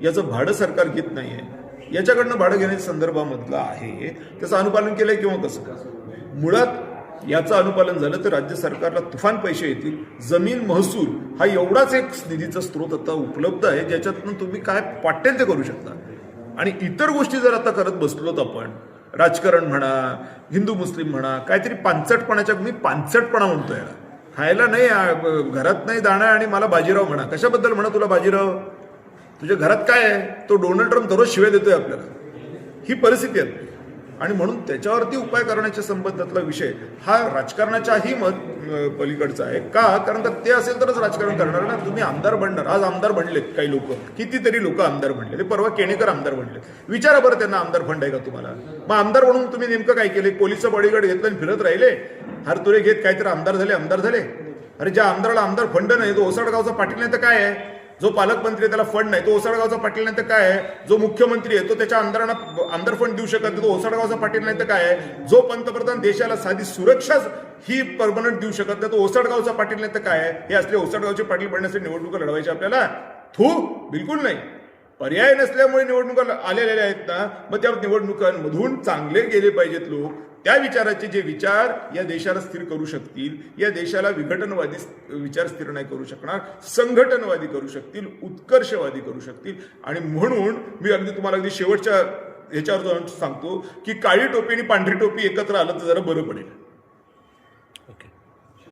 याचं भाडं सरकार घेत नाहीये, याच्याकडनं भाडं घेण्याच्या संदर्भामधलं आहे, त्याचं अनुपालन केलंय किंवा कसं? मुळात याचं अनुपालन झालं तर राज्य सरकारला तुफान पैसे येतील. जमीन महसूल हा एवढाच एक निधीचा स्रोत आता उपलब्ध आहे ज्याच्यातून तुम्ही काय वाटेल ते करू शकता. आणि इतर गोष्टी जर आता करत बसलोत आपण, राजकारण म्हणा, हिंदू मुस्लिम म्हणा, काहीतरी पानसटपणाच्या, मी पानसटपणा म्हणतोय, खायला नाही, घरात नाही दाणा आणि मला बाजीराव म्हणा. कशाबद्दल म्हणा तुला बाजीराव? तुझ्या घरात काय आहे? तो डोनाल्ड ट्रम्प दररोज शिव्या देतोय आपल्याला. ही परिस्थिती आहे. आणि म्हणून त्याच्यावरती उपाय करण्याच्या संबंधातला विषय हा राजकारणाच्याही पलीकडचा आहे. का? कारण का ते असेल तरच राजकारण करणार ना. तुम्ही आमदार बनणार. आज आमदार बनलेत काही लोक, कितीतरी लोक आमदार बनले. ते परवा केणेकर आमदार बनले. विचारा बरं त्यांना आमदार फंड आहे का तुम्हाला? मग आमदार म्हणून तुम्ही नेमकं काय केले? पोलिसचं बॉडीगार्ड घेतलं आणि फिरत राहिले, हारतुरे घेत काहीतरी आमदार झाले. अरे ज्या आमदाराला आमदार फंड नाही, तो ओसाडगावचा पाटील नाही तर काय आहे? जो पालकमंत्री आहे त्याला फंड नाही, तो ओसाडगावचा पाटील नाही तर काय आहे? जो मुख्यमंत्री आहे तो त्याच्या आमदारांना आमदार फंड देऊ शकत नाही, तो ओसाडगावचा पाटील नाही तर काय आहे? जो पंतप्रधान देशाला साधी सुरक्षा ही परमनंट देऊ शकत नाही, तो ओसाडगावचा पाटील नाही तर काय आहे? हे असले ओसाडगावचे पाटील बनण्यासाठी निवडणुका लढवायच्या आपल्याला? बिलकुल नाही. पर्याय नसल्यामुळे निवडणुका आलेल्या आहेत ना. मग त्या निवडणुकांमधून चांगले गेले पाहिजेत लोक. त्या विचाराचे जे विचार या देशाला स्थिर करू शकतील, या देशाला विघटनवादी विचार स्थिर नाही करू शकणार, संघटनवादी करू शकतील, उत्कर्षवादी करू शकतील. आणि म्हणून मी अगदी तुम्हाला अगदी शेवटच्या ह्याच्यावर जाऊन सांगतो की काळी टोपी आणि पांढरी टोपी एकत्र आलं तर जरा बरं पडेल.